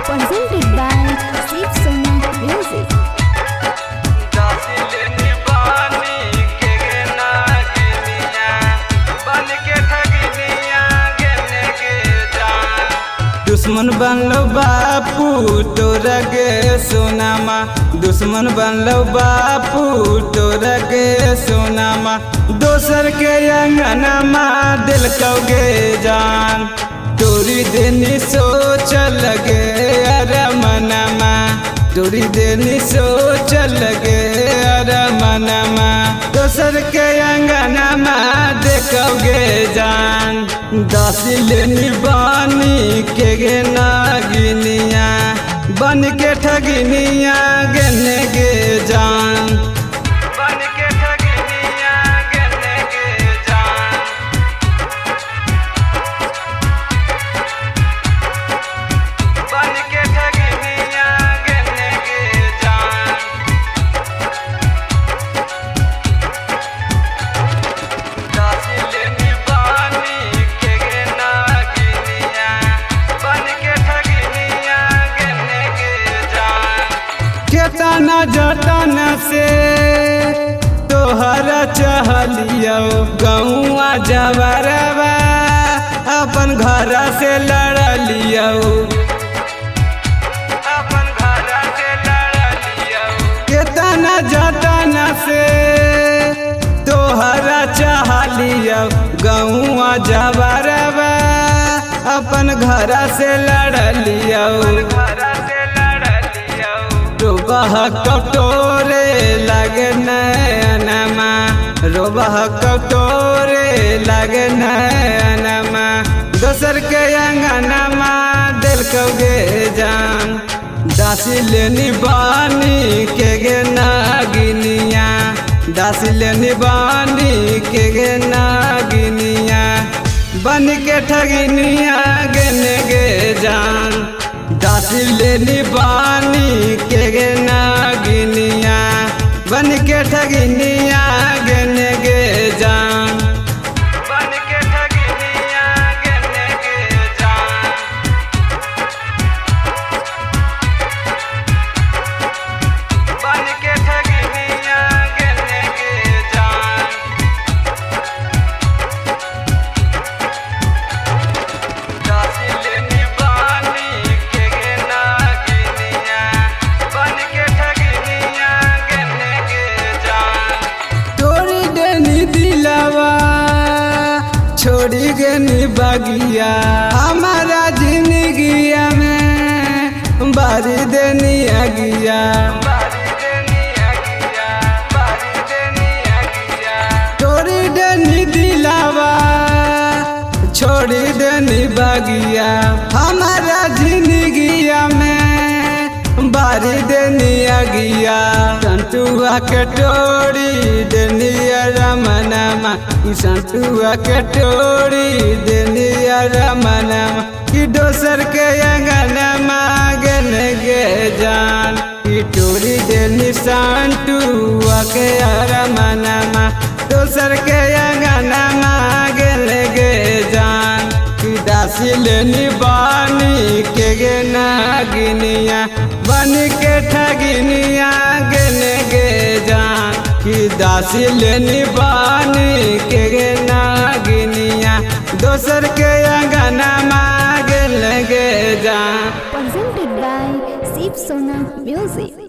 presented by Shiv Sona Music. दुश्मन बनलो बापू तोरा के सोनामा, दुश्मन बनलो बापू तोरा के सोनामा, दोसर के अंगनमा दिल कौगे जान, तोरी देनी सोच लगे अरमनमा, तोरी देनी सोच लगे अरमनमा, दोसर के अंगनमा देखोगे जान, दासी लेनी बानी के गे नागिनिया, बन के ठगिनिया गने गे जान, बन के ठगिनिया गने गे जान, बन के ठगिनिया गने गे जान, दासी लेनी बानी के गे नागिनिया, बन के ठगिनिया गने गे जान, केतना जतन से तोहरा चहलियो गौआ जबरबा, अपन घर से लड़लियो, अपन घर से लड़लियो, केतना जतन से तोहरा चहलियो गौआ जबरबा, अपन घर से लड़लियो, रोबह कटोरे लगे नैनमा, रोबह कटोरे लगे नैनमा, दोसर के अंगनमा दिल कौगे जान, दासी लेनी बानी के गे नागिनिया, दासी लेनी बानी के गे नागिनिया, बन के ठगिनिया गने गे जान, दासी लेनी बानी के गे नागिनिया, बन के ठगिनिया गने गे जान, बन के ठगिनिया गने गे जान, बन के ठगिनिया गने गे जान, दासी लेनी बानी के गे नागिनिया, बन के ठगिनिया गने गे जान, तोरी देनी दिलवा छोड़ी गनी बगिया, हमारा जिंदगिया में बारी देनी अगिया, तोरी देनी दिलवा छोड़ी देनी बगिया, हमारा जिंदगिया में बारी देनी अगिया, संतुआ के टोरी देनी रमनमा, संतुआ के टोरी देनी रमनमा, कि दोसर के अंगनमा गने गे जान, कि टोरी देनी संतुआ के रमनमा, दोसर के अंगनमा गने गे जान, कि दासी लेनी बानी के गे नागिनिया, बन के ठगिनिया गने गे जान, कि दासी लेनी बानी के गे नागिनिया, दोसर के अंगनमा गने गे जान, Presented by Shiv Sona Music.